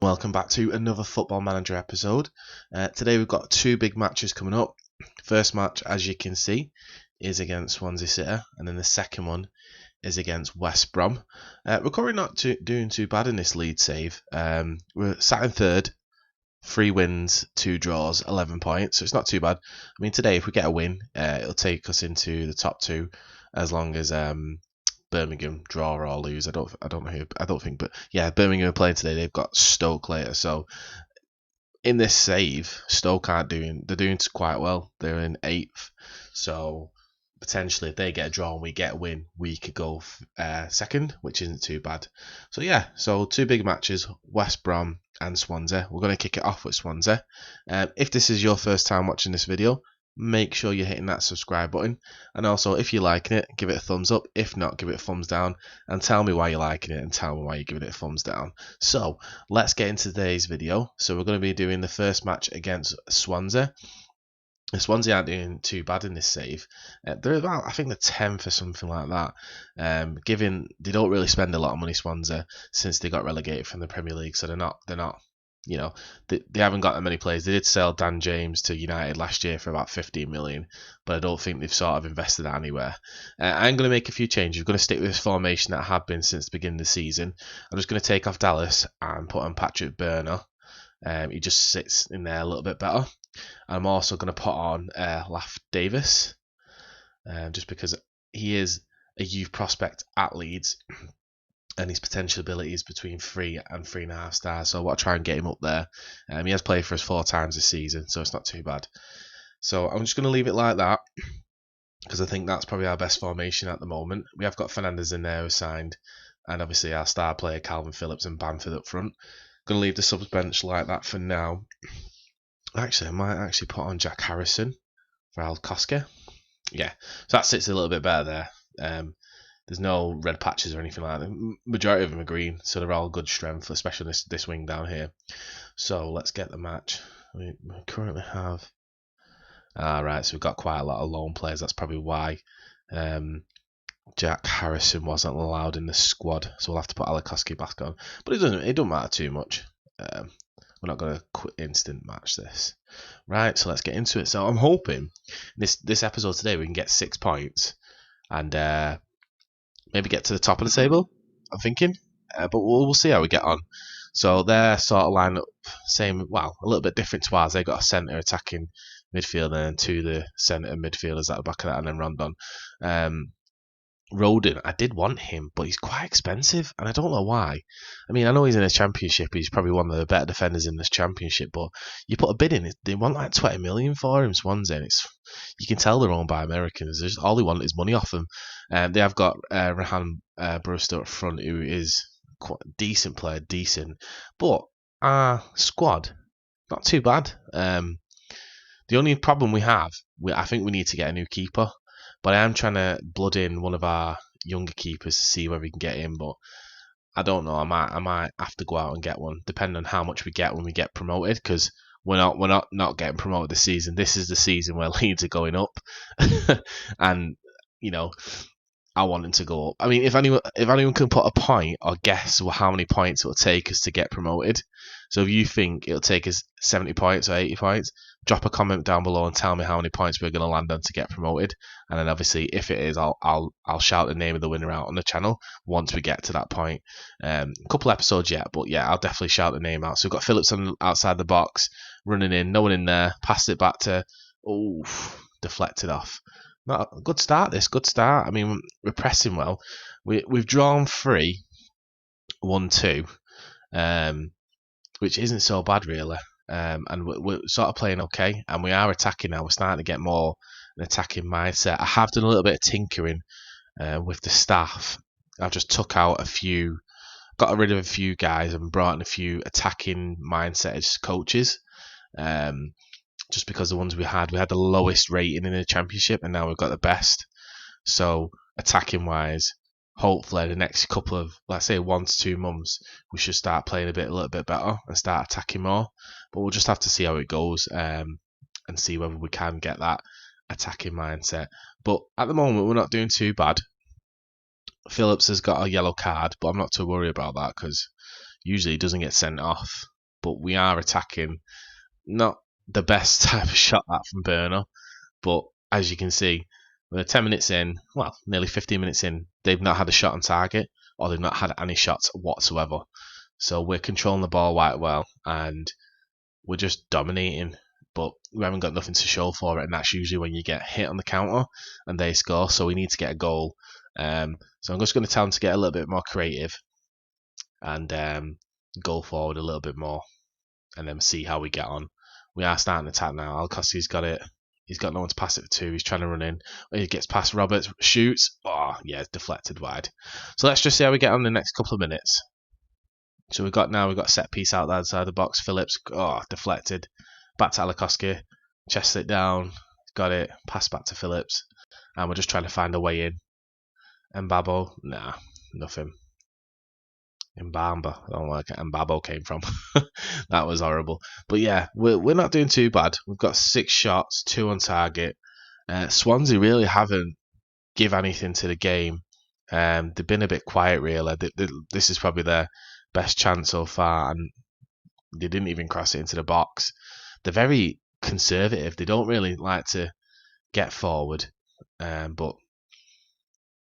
Welcome back to another Football Manager episode. Today we've got two big matches coming up. First match, as you can see, is against Swansea City, and then the second one is against West Brom. We're currently not doing too bad in this lead save. We're sat in third, 3 wins, 2 draws, 11 points, so it's not too bad. I mean, today if we get a win, it'll take us into the top 2, as long as Birmingham draw or lose. I don't know who. I don't think, but yeah, Birmingham are playing today. They've got Stoke later, so in this save, Stoke aren't doing. They're doing quite well. They're in 8th, so potentially if they get a draw and we get a win, we could go second, which isn't too bad. So yeah, so 2 big matches: West Brom and Swansea. We're going to kick it off with Swansea. If this is your first time watching this video, make sure you're hitting that subscribe button, and also if you're liking it, give it a thumbs up. If not, give it a thumbs down, and tell me why you're liking it and tell me why you're giving it a thumbs down. So let's get into today's video. So we're going to be doing the first match against Swansea. Swansea aren't doing too bad in this save. They're about, I think, the 10th or something like that. Given they don't really spend a lot of money, Swansea, since they got relegated from the Premier League, so they're not. You know, they haven't got that many players. They did sell Dan James to United last year for about 15 million, but I don't think they've sort of invested that anywhere. I'm going to make a few changes. I'm going to stick with this formation that I have been since the beginning of the season. I'm just going to take off Dallas and put on Patrick Burner. He just sits in there a little bit better. I'm also going to put on Laf Davis, just because he is a youth prospect at Leeds, and his potential ability is between 3 and 3.5 stars. So I want to try and get him up there. He has played for us 4 times this season, so it's not too bad. So I'm just going to leave it like that, because I think that's probably our best formation at the moment. We have got Fernandez in there who signed, and obviously our star player Calvin Phillips and Bamford up front. Going to leave the subs bench like that for now. Actually, I might actually put on Jack Harrison for Alkoska. Yeah, so that sits a little bit better there. There's no red patches or anything like that. Majority of them are green, so they're all good strength, especially this wing down here. So let's get the match. We currently have... Right, so we've got quite a lot of lone players. That's probably why Jack Harrison wasn't allowed in the squad. So we'll have to put Alkoska back on. But it doesn't matter too much. We're not going to quit instant match this. Right, so let's get into it. So I'm hoping this episode today we can get 6 points and maybe get to the top of the table, I'm thinking. But we'll see how we get on. So their sort of lineup, same, well, a little bit different to ours. They got a centre attacking midfielder and 2 the centre midfielders at the back of that, and then Rondon. Rodon, I did want him, but he's quite expensive, and I don't know why. I mean, I know he's in a championship, he's probably one of the better defenders in this championship, but you put a bid in, they want like 20 million for him, Swansea, and you can tell they're owned by Americans. All they want is money off him. They have got Rahan Brewster up front, who is quite a decent player, but our squad, not too bad. The only problem we have, I think we need to get a new keeper. But I am trying to blood in one of our younger keepers to see where we can get in. But I don't know. I might have to go out and get one, depending on how much we get when we get promoted. Because we're not getting promoted this season. This is the season where Leeds are going up, and you know, I want them to go up. I mean, if anyone can put a point or guess how many points it will take us to get promoted. So if you think it'll take us 70 points or 80 points, drop a comment down below and tell me how many points we're going to land on to get promoted. And then obviously, if it is, I'll shout the name of the winner out on the channel once we get to that point. A couple episodes yet, but yeah, I'll definitely shout the name out. So we've got Phillips on outside the box, running in, no one in there, passed it back to, deflected off. Not a good start. Good start. I mean, we're pressing well. We've drawn 3, 1-2. Which isn't so bad really, and we're sort of playing okay, and we are attacking now. We're starting to get more an attacking mindset. I have done a little bit of tinkering with the staff. I've just took out got rid of a few guys and brought in a few attacking mindset coaches, just because the ones we had the lowest rating in the championship, and now we've got the best. So attacking wise, hopefully the next couple of, let's say, 1 to 2 months, we should start playing a little bit better and start attacking more. But we'll just have to see how it goes and see whether we can get that attacking mindset. But at the moment, we're not doing too bad. Phillips has got a yellow card, but I'm not too worried about that because usually he doesn't get sent off. but we are attacking. Not the best type of shot that from Burner, but as you can see, we're 10 minutes in, well, nearly 15 minutes in, they've not had a shot on target, or they've not had any shots whatsoever. So we're controlling the ball quite well, and we're just dominating, but we haven't got nothing to show for it, and that's usually when you get hit on the counter and they score, so we need to get a goal. So I'm just going to tell them to get a little bit more creative and go forward a little bit more, and then see how we get on. We are starting to attack now. Alcosi's got it. He's got no one to pass it to. He's trying to run in. He gets past Roberts, shoots. Oh, yeah, it's deflected wide. So let's just see how we get on the next couple of minutes. So we've got set piece out there outside the box. Phillips, deflected. Back to Alikoski. Chests it down. Got it. Pass back to Phillips. And we're just trying to find a way in. Mbabo, nah, nothing. Mbamba, I don't know where Mbabo came from. That was horrible. But yeah, we're not doing too bad. We've got 6 shots, 2 on target. Swansea really haven't give anything to the game. They've been a bit quiet, really. This is probably their best chance so far, and they didn't even cross it into the box. They're very conservative. They don't really like to get forward, but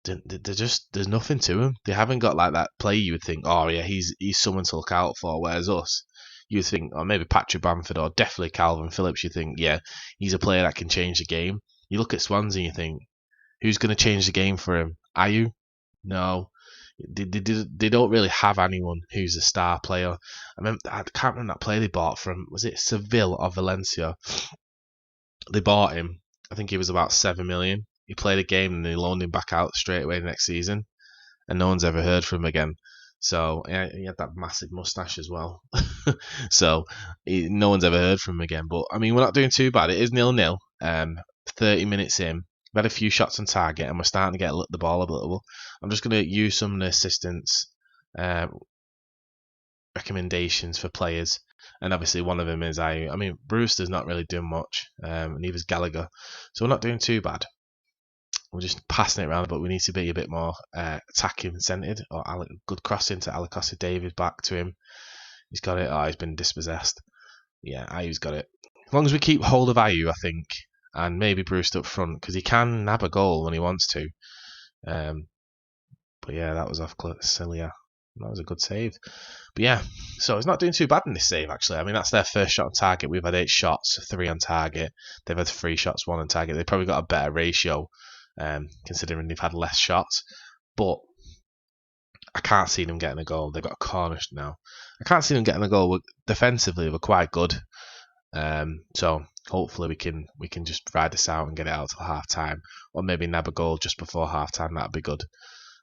they're just, there's nothing to them. They haven't got like that player you would think, oh yeah, he's someone to look out for. Whereas us, you would think, or maybe Patrick Bamford or definitely Calvin Phillips, you think, yeah, he's a player that can change the game. You look at Swansea and you think, who's going to change the game for him? Are you? No. They don't really have anyone who's a star player. I can't remember that player they bought from, was it Seville or Valencia? They bought him. I think he was about 7 million. He played a game and they loaned him back out straight away next season, and no one's ever heard from him again. So he had that massive mustache as well. So no one's ever heard from him again. But I mean, we're not doing too bad. It is 0-0. 30 minutes in, we've had a few shots on target, and we're starting to get the ball a little. I'm just going to use some of the assistants' recommendations for players, and obviously one of them is I mean, Brewster's not really doing much, and neither's Gallagher, so we're not doing too bad. We're just passing it around, but we need to be a bit more attacking centred. Or good cross into Alakosa David, back to him. He's got it. Oh, he's been dispossessed. Yeah, Ayu's got it. As long as we keep hold of Ayu, I think, and maybe Brewster up front, because he can nab a goal when he wants to. But yeah, that was off Cilia. That was a good save. But yeah, so it's not doing too bad in this save, actually. I mean, that's their first shot on target. We've had 8 shots, 3 on target. They've had 3 shots, 1 on target. They've probably got a better ratio, considering they've had less shots. But I can't see them getting a goal. They've got a corner now. I can't see them getting a goal. Defensively, we're quite good. So hopefully we can just ride this out and get it out till half time, or maybe nab a goal just before half time. That'd be good.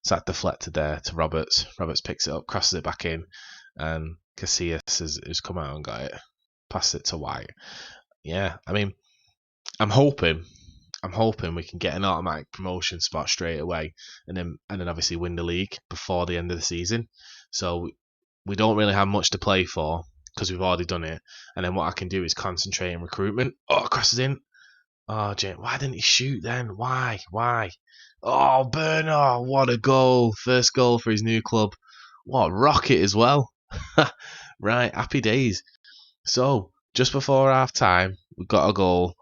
So that deflected there to Roberts. Roberts picks it up, crosses it back in, and Casillas has come out and got it. Passed it to White. Yeah, I mean, I'm hoping we can get an automatic promotion spot straight away, and then obviously win the league before the end of the season. So we don't really have much to play for, because we've already done it. And then what I can do is concentrate in recruitment. Oh, crosses in. Oh, Jane, why didn't he shoot then? Why? Oh, Burner, what a goal. First goal for his new club. What a rocket as well. Right, happy days. So, just before half time, we've got a goal.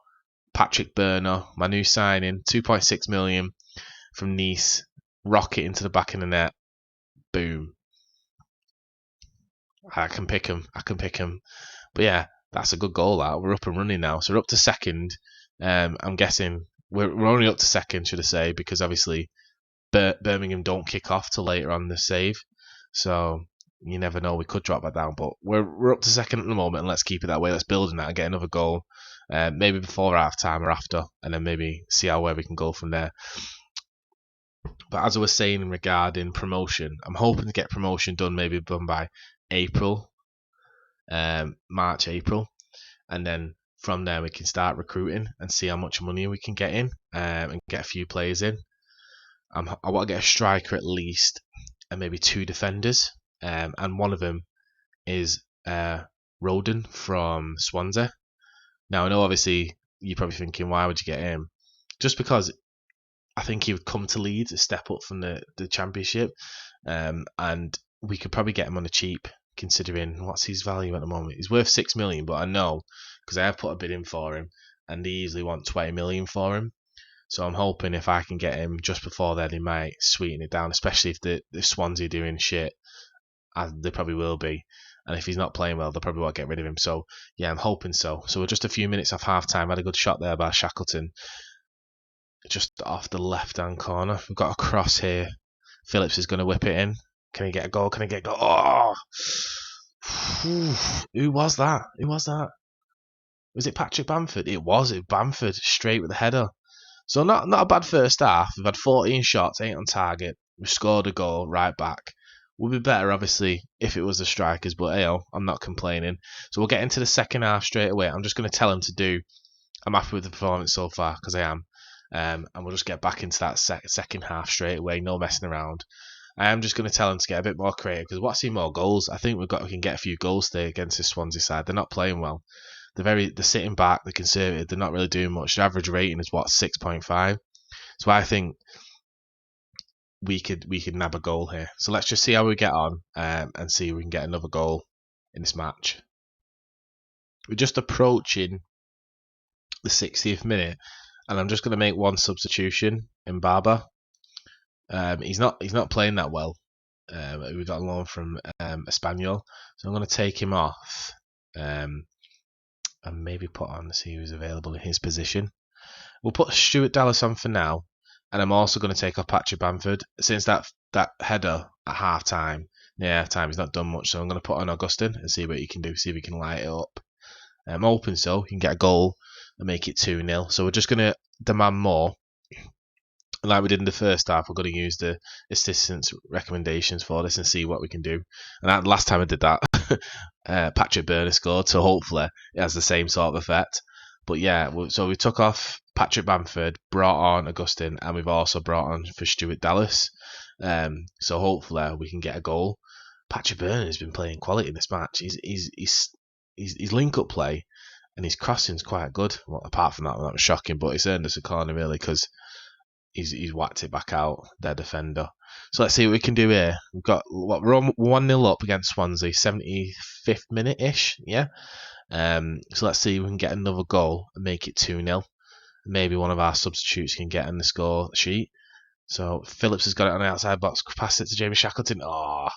Patrick Burner, my new signing, 2.6 million from Nice. Rocket into the back of the net. Boom. I can pick him. But yeah, that's a good goal. That we're up and running now. So we're up to second. I'm guessing we're only up to second, should I say, because obviously Birmingham don't kick off till later on the save. So you never know. We could drop that down. But we're up to second at the moment, and let's keep it that way. Let's build on that and get another goal. Maybe before half time or after, and then maybe see where we can go from there. But as I was saying regarding promotion, I'm hoping to get promotion done by April, March, April, and then from there we can start recruiting and see how much money we can get in, and get a few players in. I want to get a striker at least, and maybe 2 defenders, and one of them is Roden from Swansea. Now I know obviously you're probably thinking, why would you get him? Just because I think he would come to Leeds, a step up from the Championship, and we could probably get him on a cheap considering what's his value at the moment. He's worth 6 million, but I know because I have put a bid in for him, and they usually want 20 million for him. So I'm hoping if I can get him just before then, he might sweeten it down, especially if the Swansea doing shit, as they probably will be. And if he's not playing well, they'll probably won't get rid of him. So yeah, I'm hoping so. So we're just a few minutes off half time. Had a good shot there by Shackleton, just off the left hand corner. We've got a cross here. Phillips is going to whip it in. Can he get a goal? Can he get a goal? Oh! Who was that? Who was that? Was it Patrick Bamford? It was. It was Bamford, straight with the header. So not a bad first half. We've had 14 shots, 8 on target. We've scored a goal right back. Would be better, obviously, if it was the strikers, but hey, I'm not complaining. So we'll get into the second half straight away. I'm just going to tell him to do. I'm happy with the performance so far, because I am. And we'll just get back into that second half straight away. No messing around. I am just going to tell him to get a bit more creative, because what's he more goals? I think we can get a few goals today against this Swansea side. They're not playing well. They're sitting back. They're conservative. They're not really doing much. Their average rating is 6.5. So I think we could nab a goal here. So let's just see how we get on and see if we can get another goal in this match. We're just approaching the 60th minute, and I'm just going to make one substitution in Barber. He's not playing that well. We got a loan from Espanyol, so I'm going to take him off and maybe put on, see who's available in his position. We'll put Stuart Dallas on for now, and I'm also going to take off Patrick Bamford since that header at half time. Yeah, half time he's not done much, so I'm going to put on Augustin and see what he can do. See if he can light it up. I'm hoping so. He can get a goal and make it 2-0. So we're just going to demand more. Like we did in the first half, we're going to use the assistants' recommendations for this and see what we can do. And last time I did that, Patrick Burner scored, so hopefully it has the same sort of effect. But yeah, so we took off Patrick Bamford, brought on Augustin, and we've also brought on for Stuart Dallas. So hopefully we can get a goal. Patrick Burner has been playing quality in this match. His link-up play and his crossing's quite good. Well, apart from that was shocking, but it's earned us a corner really because he's whacked it back out, their defender. So let's see what we can do here. We're on 1-0 up against Swansea, 75th minute-ish, yeah. So let's see if we can get another goal and make it 2-0. Maybe one of our substitutes can get in the score sheet. So Phillips has got it on the outside box, passed it to Jamie Shackleton. Oh,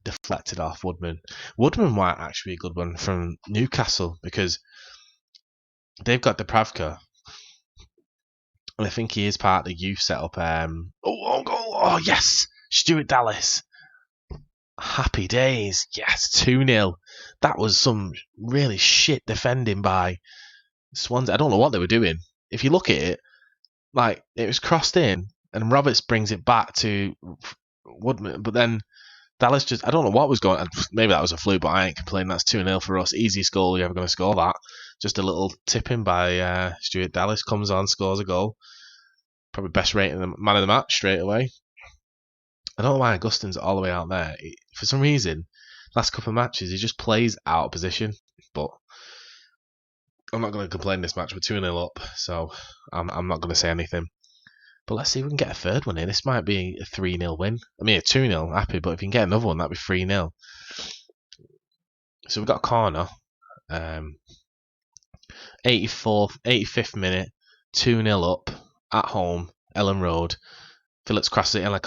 deflected off Woodman. Woodman might actually be a good one from Newcastle because they've got Depravka. And I think he is part of the youth setup. Oh, yes! Stuart Dallas. Happy days. Yes, 2-0. That was some really shit defending by Swansea. I don't know what they were doing. If you look at it, like, it was crossed in, and Roberts brings it back to Woodman, but then Dallas just, I don't know what was going on. Maybe that was a fluke, but I ain't complaining. That's 2-0 for us. Easiest goal you're ever going to score that. Just a little tipping by Stuart Dallas. Comes on, scores a goal. Probably best rating man of the match straight away. I don't know why Augustin's all the way out there. For some reason, last couple of matches, he just plays out of position. But I'm not going to complain this match. We're 2-0 up, so I'm not going to say anything. But let's see if we can get a third one here. This might be a 3-0 win. I mean, a 2-0, happy, but if you can get another one, that'd be 3-0. So we've got a corner. 85th minute, 2-0 up at home, Ellen Road. Phillips crosses it in like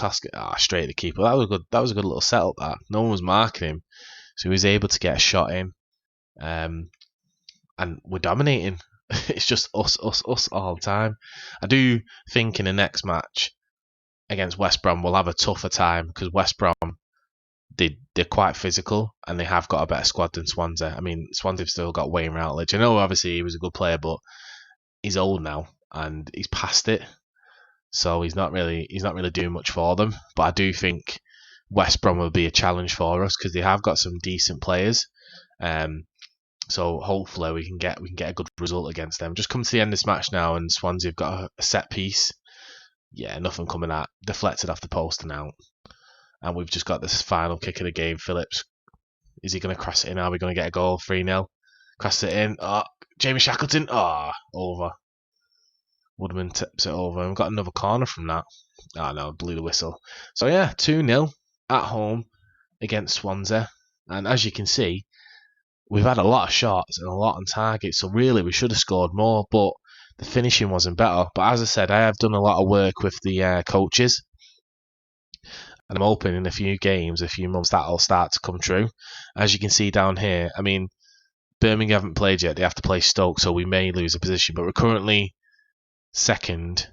straight at the keeper. That was good. That was a good little setup. That no one was marking him, so he was able to get a shot in. And we're dominating. It's just us all the time. I do think in the next match against West Brom we'll have a tougher time because West Brom they're quite physical and they have got a better squad than Swansea. I mean, Swansea have still got Wayne Routledge. I know obviously he was a good player, but he's old now and he's past it, so he's not really doing much for them. But I do think West Brom will be a challenge for us because they have got some decent players. So hopefully we can get a good result against them. Just come to the end of this match now, and Swansea have got a set piece. Yeah, nothing coming out. Deflected off the post and out. And we've just got this final kick of the game. Phillips, is he going to cross it in? Are we going to get a goal? 3-0. Cross it in. Oh, Jamie Shackleton. Oh, over. Woodman tips it over. And we've got another corner from that. Oh no, blew the whistle. So yeah, 2-0 at home against Swansea. And as you can see, we've had a lot of shots and a lot on target, so really we should have scored more, but the finishing wasn't better. But as I said, I have done a lot of work with the coaches, and I'm hoping in a few games, a few months, that'll start to come true. As you can see down here, I mean, Birmingham haven't played yet. They have to play Stoke, so we may lose a position, but we're currently second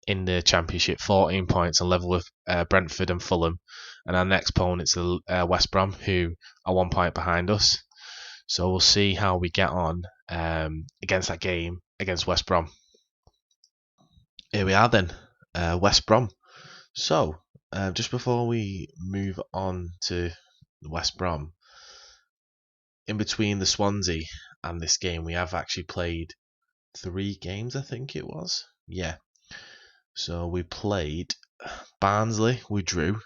in the Championship, 14 points, on level with Brentford and Fulham. And our next opponent's West Brom, who are 1 point behind us. So we'll see how we get on against that game against West Brom. Here we are then, West Brom. So, just before we move on to West Brom, in between the Swansea and this game, we have actually played 3 games, I think it was. Yeah. So we played Barnsley, we drew.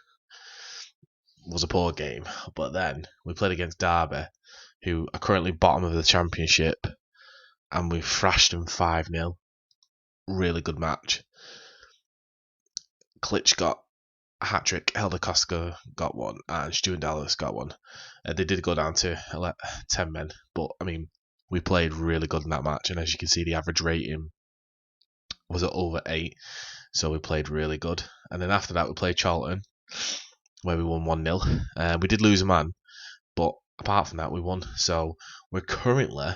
It was a poor game. But then we played against Derby, who are currently bottom of the Championship, and we thrashed them 5-0. Really good match. Klitsch got a hat-trick, Helder Costa got one, and Stuart Dallas got one. They did go down to 10 men, but I mean, we played really good in that match, and as you can see, the average rating was at over 8, so we played really good. And then after that, we played Charlton, where we won 1-0. We did lose a man, but apart from that, we won. So we're currently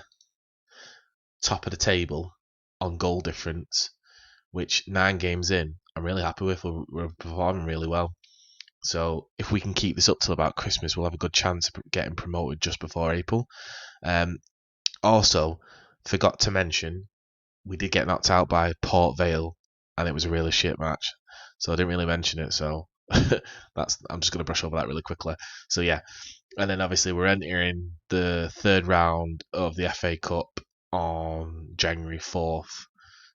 top of the table on goal difference, which 9 games in, I'm really happy with. We're performing really well. So if we can keep this up till about Christmas, we'll have a good chance of getting promoted just before April. Also, forgot to mention, we did get knocked out by Port Vale, and it was a really shit match. So I didn't really mention it. So I'm just going to brush over that really quickly. So yeah, and then obviously we're entering the 3rd round of the FA Cup on January 4th.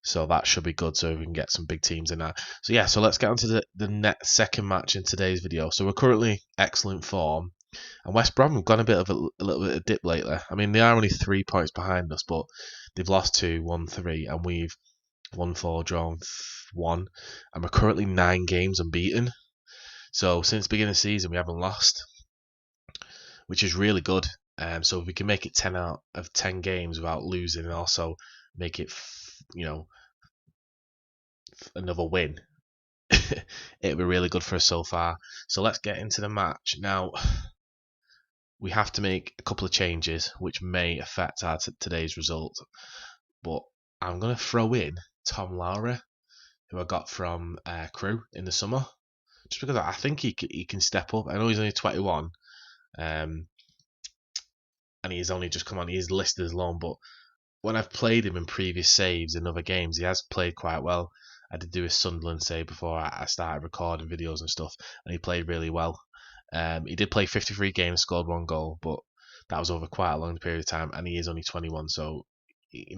So that should be good, so we can get some big teams in there. So yeah, so let's get on to the second match in today's video. So we're currently excellent form, and West Brom have gone a little bit of dip lately. I mean, they are only 3 points behind us, but they've lost 2, won 3, and we've won 4, drawn 1, and we're currently 9 games unbeaten. So since the beginning of the season, we haven't lost, which is really good. So if we can make it 10 out of 10 games without losing, and also make it, another win, it'll be really good for us so far. So let's get into the match. Now, we have to make a couple of changes which may affect our today's result, but I'm going to throw in Tom Lowry, who I got from Crew in the summer, just because I think he can step up. I know he's only 21, and he's only just come on. He's listed as loan, but when I've played him in previous saves in other games, he has played quite well. I did do a Sunderland save before I started recording videos and stuff, and he played really well. He did play 53 games, scored 1 goal, but that was over quite a long period of time, and he is only 21, so he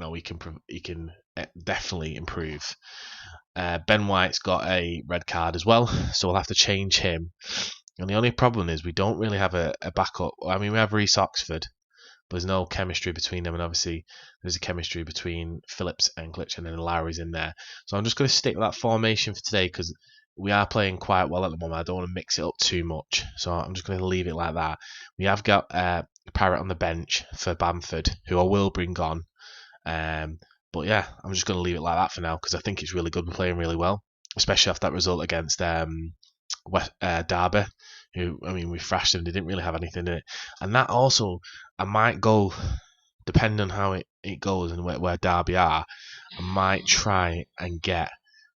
can definitely improve. Ben White's got a red card as well, so we'll have to change him. And the only problem is we don't really have a backup. I mean, we have Reece Oxford, but there's no chemistry between them, and obviously there's a chemistry between Phillips and Klitsch, and then Lowry's in there. So I'm just going to stick with that formation for today because we are playing quite well at the moment. I don't want to mix it up too much, so I'm just going to leave it like that. We have got Parrott on the bench for Bamford, who I will bring on. But yeah, I'm just going to leave it like that for now because I think it's really good. We're playing really well, especially after that result against Derby, who, I mean, we thrashed them. They didn't really have anything in it. And that also, I might go, depending on how it goes and where Derby are, I might try and get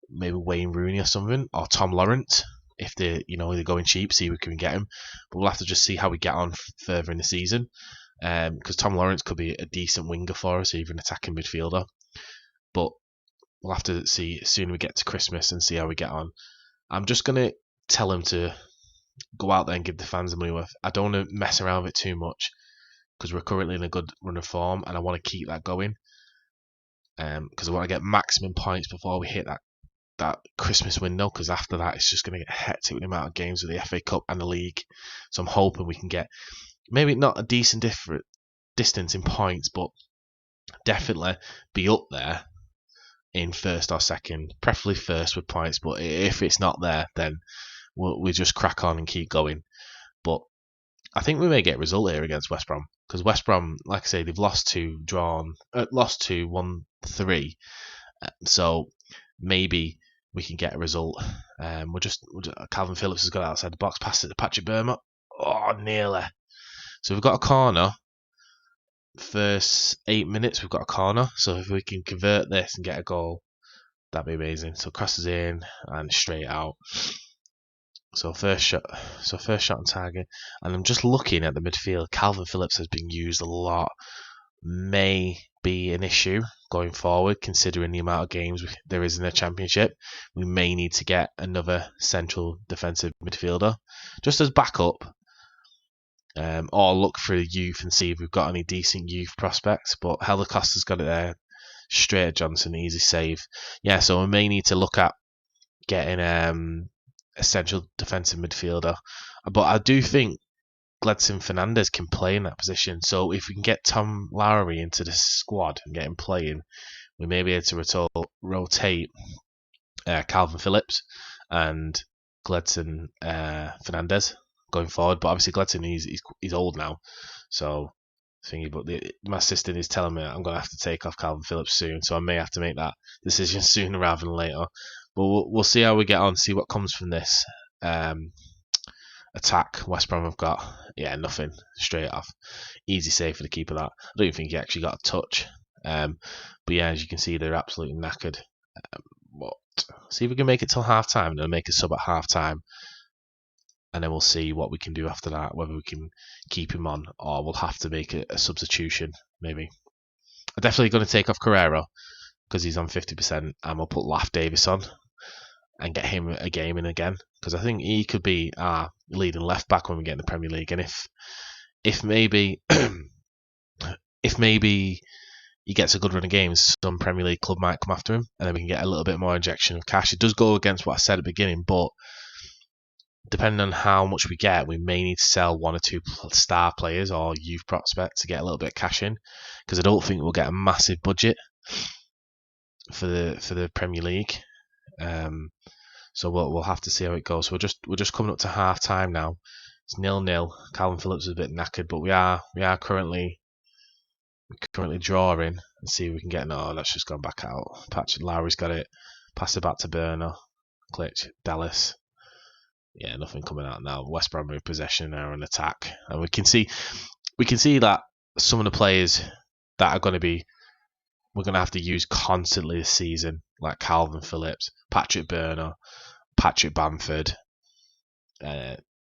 maybe Wayne Rooney or something, or Tom Lawrence, if they're going cheap, see if we can get him. But we'll have to just see how we get on further in the season, because Tom Lawrence could be a decent winger for us, even attacking midfielder. But we'll have to see as soon as we get to Christmas and see how we get on. I'm just going to tell him to go out there and give the fans the money worth. I don't want to mess around with it too much because we're currently in a good run of form and I want to keep that going, because I want to get maximum points before we hit that Christmas window, because after that it's just going to get hectic with the amount of games with the FA Cup and the league. So I'm hoping we can get maybe not a decent distance in points, but definitely be up there in first or second, preferably first with points. But if it's not there, then we just crack on and keep going. But I think we may get a result here against West Brom, because West Brom, like I say, they've lost 2, lost 2, won 3. So maybe we can get a result. Calvin Phillips has got outside the box, passed it to Patrick Burma. Oh, nearly. So we've got a corner. First 8 minutes, we've got a corner. So if we can convert this and get a goal, that'd be amazing. So crosses in and straight out. So first shot on target. And I'm just looking at the midfield. Calvin Phillips has been used a lot. May be an issue going forward, considering the amount of games there is in the Championship. We may need to get another central defensive midfielder, just as backup, or look for the youth and see if we've got any decent youth prospects. But Helicosta's got it there, straight at Johnson, easy save. Yeah, so we may need to look at getting a central defensive midfielder. But I do think Gledson Fernandez can play in that position. So if we can get Tom Lowry into the squad and get him playing, we may be able to rotate Calvin Phillips and Gledson Fernandez going forward. But obviously Gledson, he's old now, so thingy. But my assistant is telling me I'm going to have to take off Calvin Phillips soon, so I may have to make that decision sooner rather than later. But we'll see how we get on, see what comes from this attack. West Brom have got, nothing, straight off. Easy save for the keeper, that. I don't even think he actually got a touch. But yeah, as you can see, they're absolutely knackered. But see if we can make it till half time, and then make a sub at half time. And then we'll see what we can do after that, whether we can keep him on or we'll have to make a substitution, maybe. I'm definitely going to take off Carrero because he's on 50%, and we'll put Laf Davis on and get him a game in again, because I think he could be our leading left back when we get in the Premier League. And if maybe he gets a good run of games, some Premier League club might come after him, and then we can get a little bit more injection of cash. It does go against what I said at the beginning, but depending on how much we get, we may need to sell 1 or 2 star players or youth prospects to get a little bit of cash in, because I don't think we'll get a massive budget for the Premier League. So we'll have to see how it goes. So we're just coming up to half time now. It's 0-0. Calvin Phillips is a bit knackered, but we are currently drawing and see if we can get. No, that's just gone back out. Patrick Lowry's got it. Pass it back to Burner. Klitsch, Dallas. Yeah, nothing coming out now. West Brom with possession now and attack, and we can see that some of the players that are going to be we're going to have to use constantly this season, like Calvin Phillips, Patrick Burner, Patrick Bamford,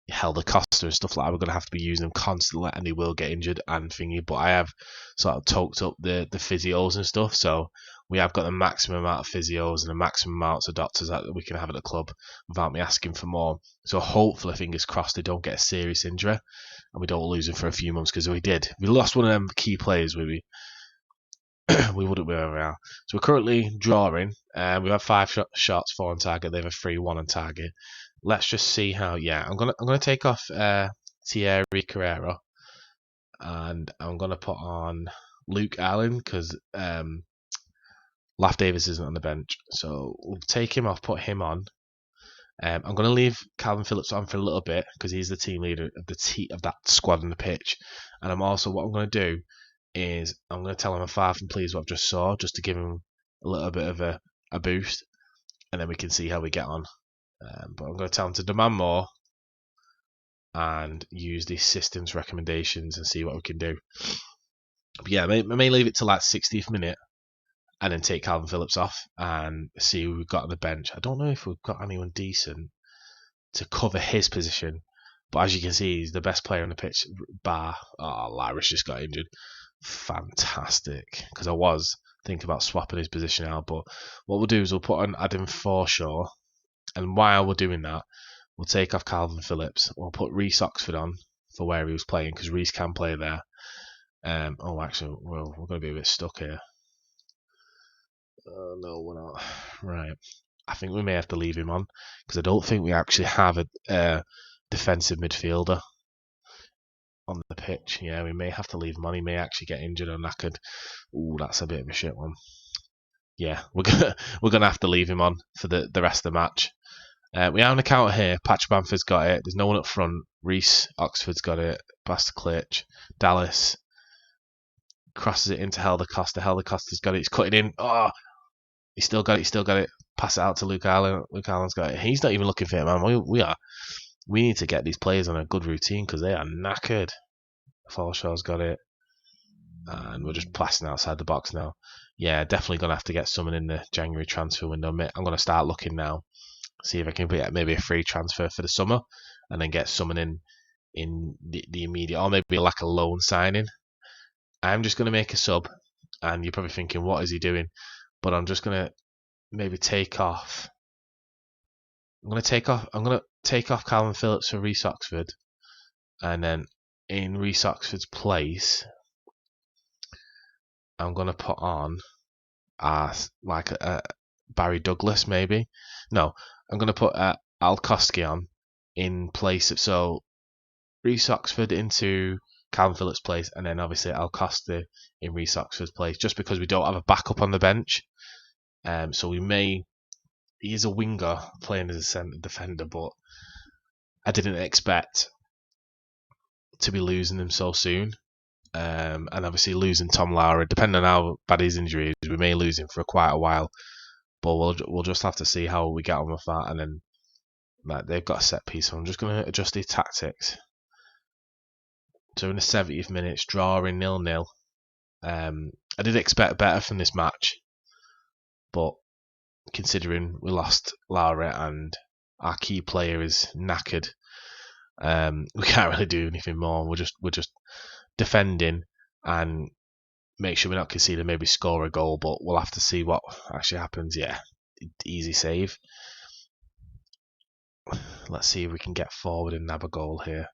Helder Costa and stuff like that. We're going to have to be using them constantly, and they will get injured and thingy. But I have sort of talked up the physios and stuff, so we have got the maximum amount of physios and the maximum amounts of doctors that we can have at the club without me asking for more. So hopefully, fingers crossed, they don't get a serious injury and we don't lose them for a few months, because if we lost one of them key players, we wouldn't be where we are. So we're currently drawing. We have 5 shots, 4 on target. They have a 3-1 on target. Let's just see how. Yeah, I'm gonna take off Thierry Carrero, and I'm gonna put on Luke Allen, because Laf Davis isn't on the bench. So we'll take him off, put him on. I'm going to leave Calvin Phillips on for a little bit, because he's the team leader of that squad on the pitch. And what I'm going to do is I'm going to tell him I'm far from pleased what I've just saw, just to give him a little bit of a boost, and then we can see how we get on. But I'm going to tell him to demand more and use the assistant's recommendations and see what we can do. But yeah, I may leave it to like 60th minute and then take Calvin Phillips off and see who we've got on the bench. I don't know if we've got anyone decent to cover his position, but as you can see, he's the best player on the pitch, bar. Lyris just got injured. Fantastic, because I was thinking about swapping his position out, but what we'll do is we'll put on Adam Forshaw, and while we're doing that, we'll take off Calvin Phillips. We'll put Reece Oxford on for where he was playing, because Reece can play there. Actually, we're going to be a bit stuck here. No, we're not. Right. I think we may have to leave him on, because I don't think we actually have a defensive midfielder on the pitch. Yeah, we may have to leave him on. He may actually get injured or knackered. Ooh, that's a bit of a shit one. Yeah, we're gonna have to leave him on for the rest of the match. We are on the counter here. Patrick Bamford's got it. There's no one up front. Reece Oxford's got it. Pass to Klitsch. Dallas crosses it into Helder Costa. Helder Costa's got it. He's cutting in. Oh, he's still got it. He's still got it. Pass it out to Luke Allen. Luke Allen's got it. He's not even looking for it, man. We need to get these players on a good routine because they are knackered. Falshaw's got it. And we're just blasting outside the box now. Yeah, definitely going to have to get someone in the January transfer window. I'm going to start looking now. See if I can get maybe a free transfer for the summer. And then get someone in the immediate. Or maybe like a loan signing. I'm just going to make a sub. And you're probably thinking, what is he doing? But I'm just going to maybe take off. I'm going to take off Calvin Phillips for Reece Oxford. And then in Reece Oxford's place, I'm going to put on like a Barry Douglas maybe. No, I'm going to put Alkoski on in place of, so Reece Oxford into Calvin Phillips' place, and then obviously Alkoski in Reece Oxford's place, just because we don't have a backup on the bench. So he is a winger playing as a centre defender, but I didn't expect to be losing him so soon. And obviously losing Tom Lara, depending on how bad his injury is, we may lose him for quite a while. But we'll just have to see how we get on with that. And then they've got a set piece, so I'm just going to adjust the tactics. So in the 70th minute, drawing 0-0. I did expect better from this match, but considering we lost Lara and our key player is knackered, we can't really do anything more. We're just defending and make sure we're not conceding, maybe score a goal, but we'll have to see what actually happens. Yeah, easy save. Let's see if we can get forward and nab a goal here.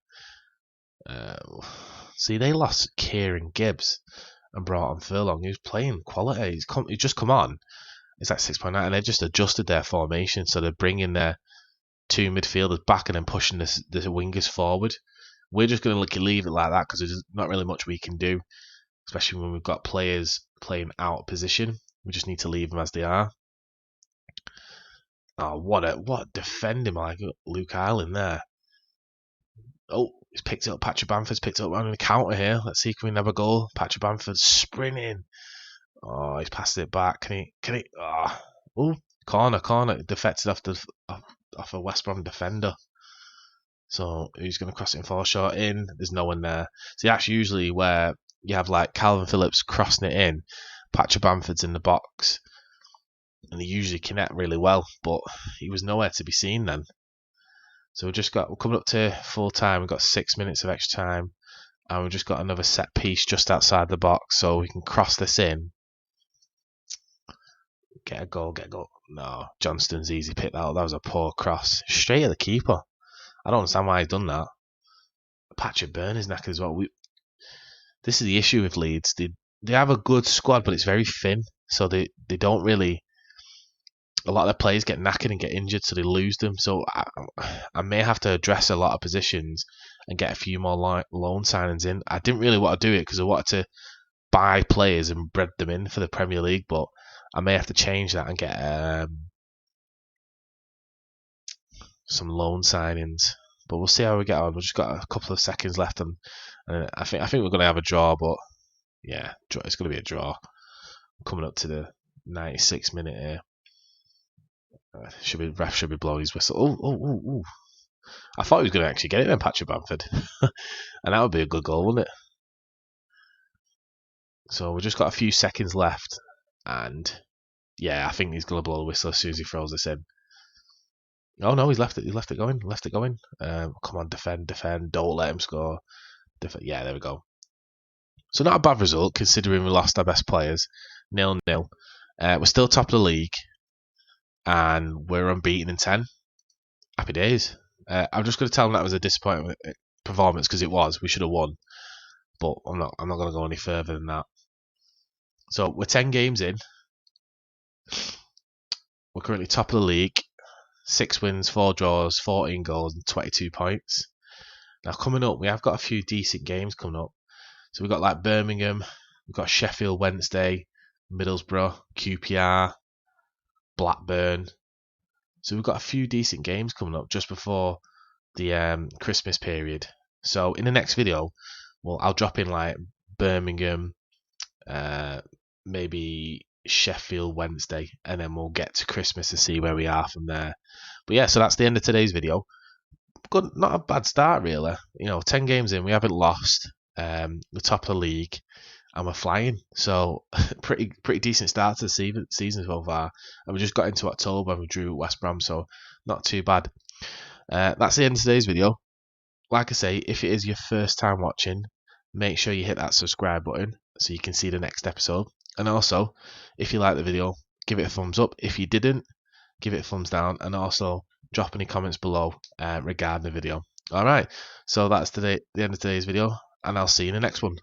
See, they lost Kieran Gibbs and brought on Furlong, who's playing quality. He's just come on. It's like 6.9, and they just adjusted their formation, so they're bringing their two midfielders back and then pushing the wingers forward. We're just going to leave it like that because there's not really much we can do, especially when we've got players playing out of position. We just need to leave them as they are. Oh, what defending like Luke Allen there. Oh, he's picked it up. Patrick Bamford's picked it up. I'm going to counter here. Let's see if we can have a goal. Patrick Bamford sprinting. Oh, he's passed it back. Can he? Oh, corner. Deflected off a West Brom defender. So who's going to cross it in Forshaw in? There's no one there. See, that's usually where you have like Calvin Phillips crossing it in. Patrick Bamford's in the box. And they usually connect really well, but he was nowhere to be seen then. So we're coming up to full time. We've got 6 minutes of extra time, and we've just got another set piece just outside the box, so we can cross this in. Get a goal. No, Johnston's easy pick that. That was a poor cross, straight at the keeper. I don't understand why he's done that. Patrick Byrne is knackered as well. This is the issue with Leeds. They have a good squad, but it's very thin, so they don't really. A lot of their players get knackered and get injured, so they lose them. So I may have to address a lot of positions and get a few more loan signings in. I didn't really want to do it because I wanted to buy players and bred them in for the Premier League, but I may have to change that and get some loan signings. But we'll see how we get on. We've just got a couple of seconds left, and I think we're going to have a draw. But yeah, it's going to be a draw. Coming up to the 96th minute here. Ref should be blowing his whistle. Oh. I thought he was going to actually get it then, Patrick Bamford. And that would be a good goal, wouldn't it? So we've just got a few seconds left. And yeah, I think he's going to blow the whistle as soon as he throws this in. Oh no, he's left it going. Come on, defend. Don't let him score. Yeah, there we go. So not a bad result considering we lost our best players. 0-0. We're still top of the league. And we're unbeaten in 10. Happy days. I'm just going to tell them that was a disappointing performance because it was. We should have won, but I'm not going to go any further than that. So we're 10 games in. We're currently top of the league. 6 wins, 4 draws, 14 goals, and 22 points. Now coming up, we have got a few decent games coming up. So we've got like Birmingham, we've got Sheffield Wednesday, Middlesbrough, QPR, Blackburn. So we've got a few decent games coming up just before the Christmas period. So in the next video, I'll drop in like Birmingham, maybe Sheffield Wednesday, and then we'll get to Christmas to see where we are from there. But yeah, so that's the end of today's video. Good, not a bad start really. 10 games in, we haven't lost. The top of the league, and we're flying. So pretty decent start to the season so far. And we just got into October and we drew West Brom, so not too bad. That's the end of today's video. Like I say, if it is your first time watching, make sure you hit that subscribe button so you can see the next episode. And also, if you like the video, give it a thumbs up. If you didn't, give it a thumbs down, and also drop any comments below regarding the video. Alright, so that's the end of today's video, and I'll see you in the next one.